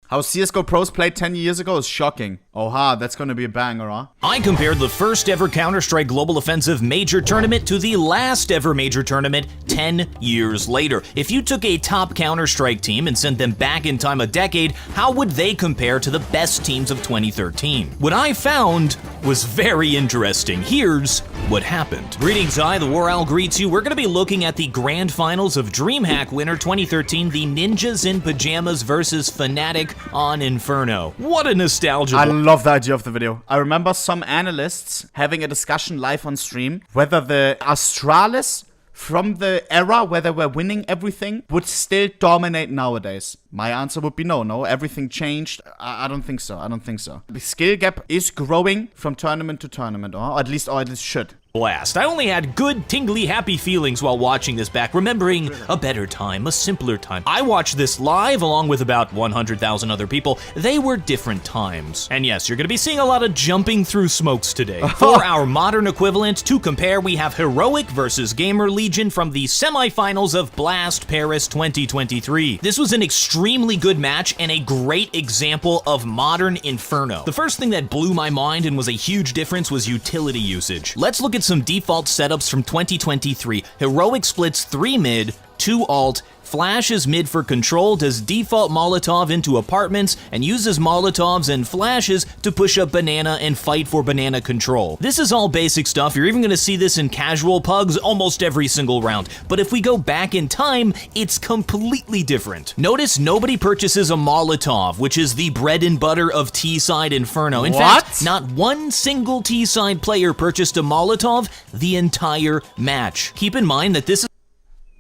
How CSGO pros played 10 years ago is shocking. Oh, that's gonna be a banger, huh? I compared the first ever Counter-Strike Global Offensive major tournament to the last ever major tournament 10 years later. If you took a top Counter-Strike team and sent them back in time a decade, how would they compare to the best teams of 2013? What I found was very interesting. Here's what happened. Greetings, I, the War Owl, greets you. We're gonna be looking at the grand finals of DreamHack winner 2013, the Ninjas in Pajamas versus Fnatic on Inferno. What a nostalgia. I love the idea of the video. I remember some analysts having a discussion live on stream whether the Astralis from the era where they were winning everything would still dominate nowadays. My answer would be no, everything changed. I don't think so, The skill gap is growing from tournament to tournament, or at least it should. Blast. I only had good, tingly, happy feelings while watching this back, remembering a better time, a simpler time. I watched this live along with about 100,000 other people. They were different times. And yes, you're gonna be seeing a lot of jumping through smokes today. For our modern equivalent, to compare, we have Heroic versus Gamer Legion from the semifinals of Blast Paris 2023. This was an extremely good match and a great example of modern Inferno. The first thing that blew my mind and was a huge difference was utility usage. Let's look at some default setups from 2023. Heroic splits 3 mid, 2 alt, flashes mid for control, does default Molotov into apartments, and uses Molotovs and flashes to push up banana and fight for banana control. This is all basic stuff. You're even gonna see this in casual pugs almost every single round. But if we go back in time, it's completely different. Notice nobody purchases a Molotov, which is the bread and butter of T-side Inferno. In fact, not one single T-side player purchased a Molotov the entire match. Keep in mind that this is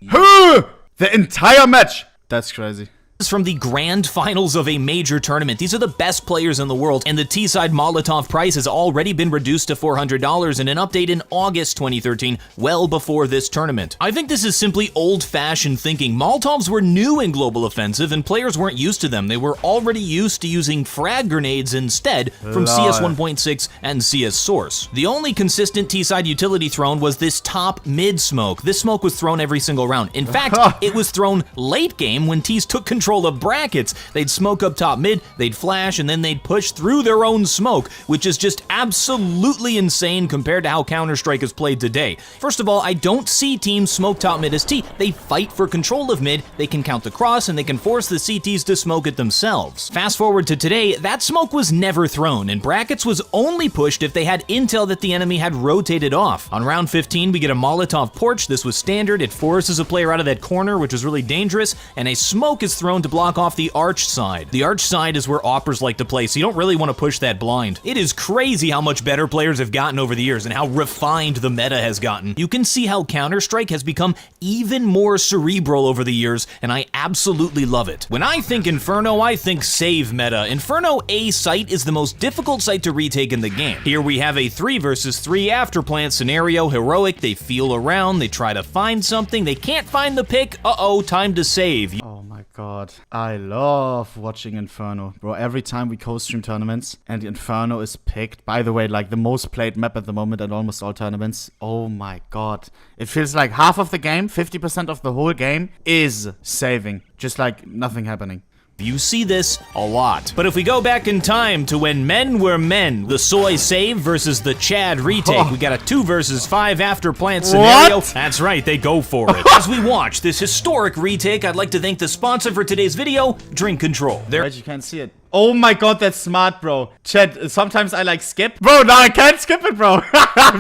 The entire match! That's crazy. From the grand finals of a major tournament. These are the best players in the world, and the T-side Molotov price has already been reduced to $400 in an update in August 2013, well before this tournament. I think this is simply old-fashioned thinking. Molotovs were new in Global Offensive, and players weren't used to them. They were already used to using frag grenades instead from CS 1.6 and CS Source. The only consistent T-side utility thrown was this top mid smoke. This smoke was thrown every single round. In fact, it was thrown late game when T's took control of brackets. They'd smoke up top mid, they'd flash, and then they'd push through their own smoke, which is just absolutely insane compared to how Counter-Strike is played today. First of all, I don't see teams smoke top mid as T. They fight for control of mid, they can count the cross, and they can force the CTs to smoke it themselves. Fast forward to today, that smoke was never thrown, and brackets was only pushed if they had intel that the enemy had rotated off. On round 15, we get a Molotov porch. This was standard. It forces a player out of that corner, which is really dangerous, and a smoke is thrown to block off the arch side. The arch side is where oppers like to play, so you don't really want to push that blind. It is crazy how much better players have gotten over the years and how refined the meta has gotten. You can see how Counter-Strike has become even more cerebral over the years, and I absolutely love it. When I think Inferno, I think save meta. Inferno A site is the most difficult site to retake in the game. Here we have a 3 versus 3 after plant scenario. Heroic, they feel around, they try to find something, they can't find the pick. Uh-oh, time to save. Oh my god, I love watching Inferno. Bro, every time we co-stream tournaments and Inferno is picked, by the way, like the most played map at the moment at almost all tournaments, oh my god. It feels like half of the game, 50% of the whole game is saving, just like nothing happening. You see this a lot. But if we go back in time to when men were men, the soy save versus the Chad retake, we got a 2 versus 5 after plant scenario. What? That's right, they go for it. As we watch this historic retake, I'd like to thank the sponsor for today's video, Drink Control. Right, you can't see it. Oh my god, that's smart, bro. Chat, sometimes I like skip. Bro, now I can't skip it, bro.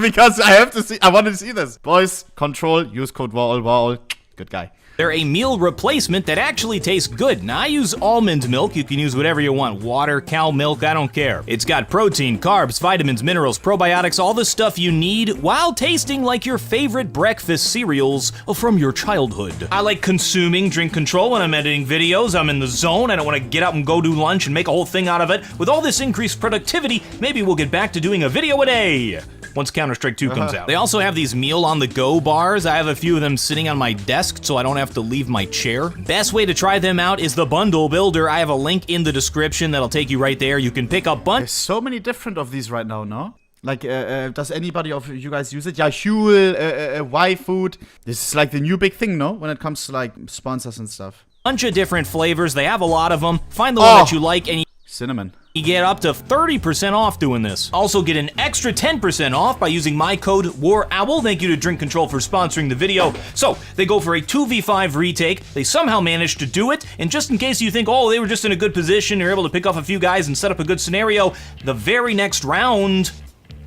Because I want to see this. Boys, control, use code WARALL. Good guy. They're a meal replacement that actually tastes good. Now, I use almond milk. You can use whatever you want. Water, cow milk, I don't care. It's got protein, carbs, vitamins, minerals, probiotics, all the stuff you need while tasting like your favorite breakfast cereals from your childhood. I like consuming Drink Control when I'm editing videos. I'm in the zone. I don't want to get up and go do lunch and make a whole thing out of it. With all this increased productivity, maybe we'll get back to doing a video a day once Counter-Strike 2 comes out. They also have these meal on the go bars. I have a few of them sitting on my desk so I don't have to leave my chair. Best way to try them out is the bundle builder. I have a link in the description that'll take you right there. You can pick up There's so many different of these right now, no? Like, does anybody of you guys use it? Yeah, Huel, Y-Food. This is like the new big thing, no? When it comes to like sponsors and stuff. bunch of different flavors. They have a lot of them. Find the one that you like, and cinnamon. you get up to 30% off doing this. Also get an extra 10% off by using my code WAROWL. Thank you to Drink Control for sponsoring the video. So, they go for a 2v5 retake. They somehow managed to do it, and just in case you think, oh, they were just in a good position, they're able to pick off a few guys and set up a good scenario, the very next round,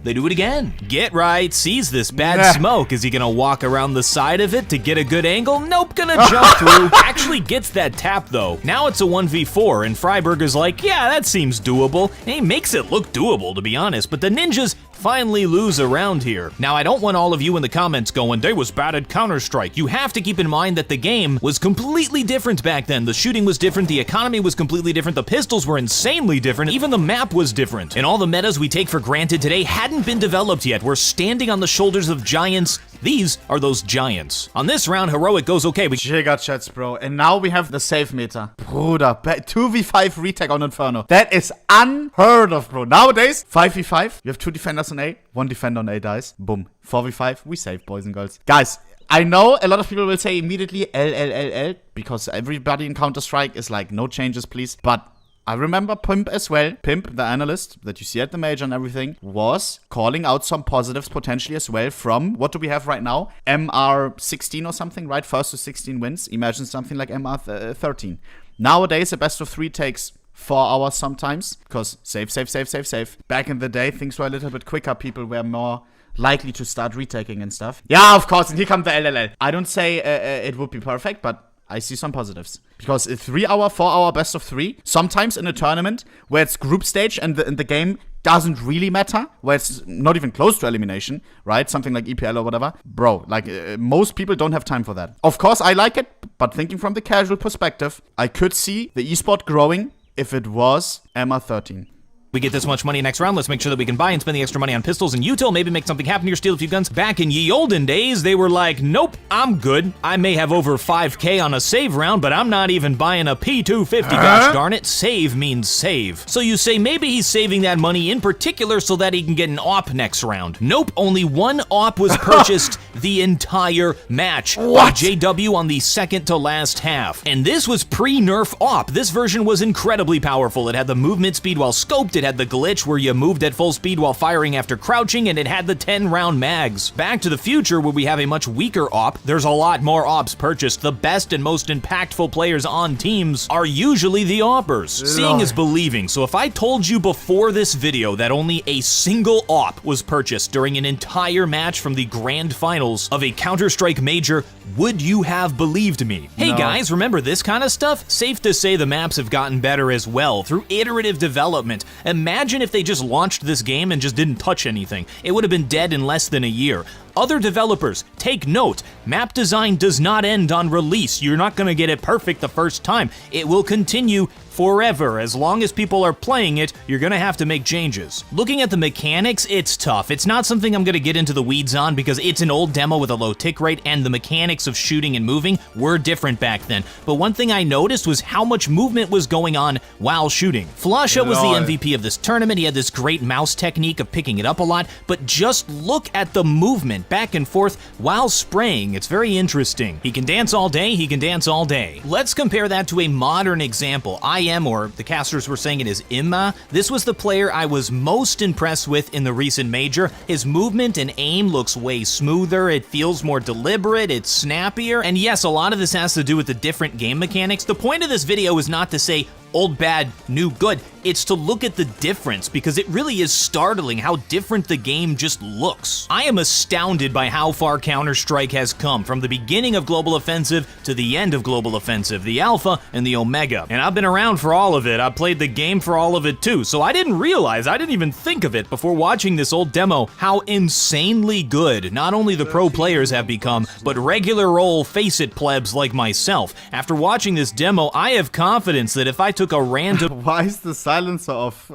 they do it again. Get right, sees this bad smoke. Is he gonna walk around the side of it to get a good angle? Nope, gonna jump through. Actually gets that tap though. Now it's a 1v4 and Freiberger's like, yeah, that seems doable. And he makes it look doable, to be honest, but the ninjas finally lose around here. Now, I don't want all of you in the comments going, they was bad at Counter-Strike. You have to keep in mind that the game was completely different back then. The shooting was different, the economy was completely different, the pistols were insanely different, even the map was different. And all the metas we take for granted today hadn't been developed yet. We're standing on the shoulders of giants. These are those giants. On this round, Heroic goes okay. Giga chats, bro. And now we have the save meter. Bruder, 2v5 retake on Inferno. That is unheard of, bro. Nowadays, 5v5, you have 2 defenders on A, 1 defender on A dies. Boom. 4v5, we save, boys and girls. Guys, I know a lot of people will say immediately L, because everybody in Counter-Strike is like, no changes, please. But I remember Pimp as well. Pimp, the analyst that you see at the major and everything, was calling out some positives potentially as well from, what do we have right now? MR16 or something, right? First to 16 wins. Imagine something like MR13. Nowadays, a best of 3 takes 4 hours sometimes, because save. Back in the day, things were a little bit quicker. People were more likely to start retaking and stuff. Yeah, of course, and here comes the LLL. I don't say it would be perfect, but I see some positives. Because a 3 hour, 4 hour best of 3, sometimes in a tournament where it's group stage and the game doesn't really matter, where it's not even close to elimination, right? Something like EPL or whatever. Bro, like, most people don't have time for that. Of course, I like it, but thinking from the casual perspective, I could see the esport growing if it was MR13. We get this much money next round, let's make sure that we can buy and spend the extra money on pistols and util, maybe make something happen here, steal a few guns. Back in ye olden days, they were like, nope, I'm good. I may have over 5K on a save round, but I'm not even buying a P250, gosh darn it. Save means save. So you say maybe he's saving that money in particular so that he can get an AWP next round. Nope, only one AWP was purchased the entire match. What? JW on the second to last half. And this was pre-nerf AWP. This version was incredibly powerful. It had the movement speed while scoped, it had the glitch where you moved at full speed while firing after crouching, and it had the 10-round mags. Back to the future, where we have a much weaker AWP, there's a lot more AWPs purchased. The best and most impactful players on teams are usually the AWPers. Seeing is believing, so if I told you before this video that only a single AWP was purchased during an entire match from the grand finals of a Counter-Strike major, would you have believed me? Hey guys, remember this kind of stuff? Safe to say the maps have gotten better as well through iterative development. Imagine if they just launched this game and just didn't touch anything. It would have been dead in less than a year. Other developers, take note, map design does not end on release. You're not gonna get it perfect the first time. It will continue forever. As long as people are playing it, you're gonna have to make changes. Looking at the mechanics, it's tough. It's not something I'm gonna get into the weeds on because it's an old demo with a low tick rate and the mechanics of shooting and moving were different back then. But one thing I noticed was how much movement was going on while shooting. Flasha was the MVP of this tournament. He had this great mouse technique of picking it up a lot, but just look at the movement back and forth while spraying. It's very interesting. He can dance all day, he can dance all day. Let's compare that to a modern example. IM, or the casters were saying it is Imma. This was the player I was most impressed with in the recent major. His movement and aim looks way smoother, it feels more deliberate, it's snappier, and yes, a lot of this has to do with the different game mechanics. The point of this video is not to say old bad, new good. It's to look at the difference because it really is startling how different the game just looks. I am astounded by how far Counter-Strike has come from the beginning of Global Offensive to the end of Global Offensive, the Alpha and the Omega. And I've been around for all of it. I played the game for all of it too, so I didn't realize, I didn't even think of it before watching this old demo, how insanely good not only the pro players have become, but regular old face-it plebs like myself. After watching this demo, I have confidence that if I took a random Why is the silencer off?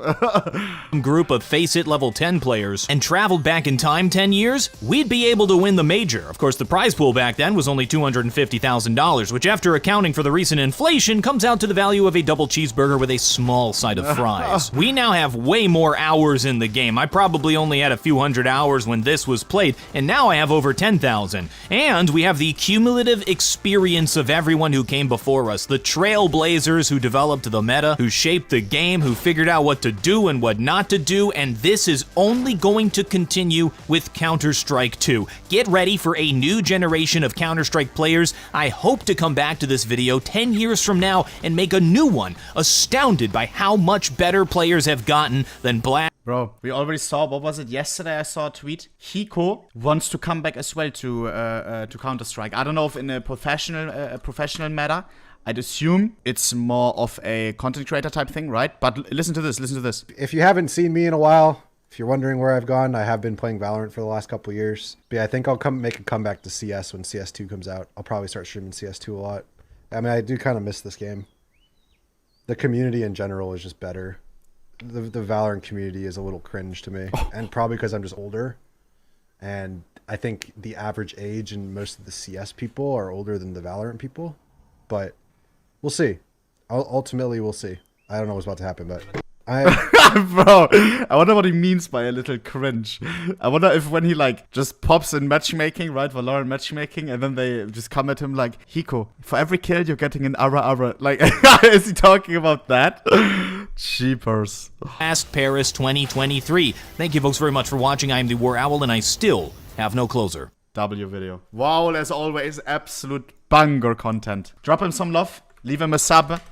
group of Face It level 10 players and traveled back in time 10 years, we'd be able to win the major. Of course, the prize pool back then was only $250,000, which after accounting for the recent inflation comes out to the value of a double cheeseburger with a small side of fries. We now have way more hours in the game. I probably only had a few hundred hours when this was played, and now I have over 10,000. And we have the cumulative experience of everyone who came before us, the trailblazers who developed the meta, who shaped the game, who figured out what to do and what not to do, and this is only going to continue with Counter-Strike 2. Get ready for a new generation of Counter-Strike players. I hope to come back to this video 10 years from now and make a new one, astounded by how much better players have gotten than Black. Bro, we already saw, what was it, yesterday I saw a tweet. Hiko wants to come back as well to Counter-Strike. I don't know if in a professional matter. I'd assume it's more of a content creator type thing, right? But listen to this, listen to this. If you haven't seen me in a while, if you're wondering where I've gone, I have been playing Valorant for the last couple of years. But yeah, I think I'll make a comeback to CS when CS2 comes out. I'll probably start streaming CS2 a lot. I mean, I do kind of miss this game. The community in general is just better. The Valorant community is a little cringe to me. And probably because I'm just older. And I think the average age in most of the CS people are older than the Valorant people. But we'll see. Ultimately, we'll see. I don't know what's about to happen, but Bro, I wonder what he means by a little cringe. I wonder if when he like just pops in matchmaking, right, Valorant matchmaking, and then they just come at him like, Hiko, for every kill you're getting an ara. Like, is he talking about that? Cheapers. Last Paris 2023. Thank you folks very much for watching. I am the War Owl, and I still have no closer. W video. Wow, as always, absolute banger content. Drop him some love. Leave him a sub.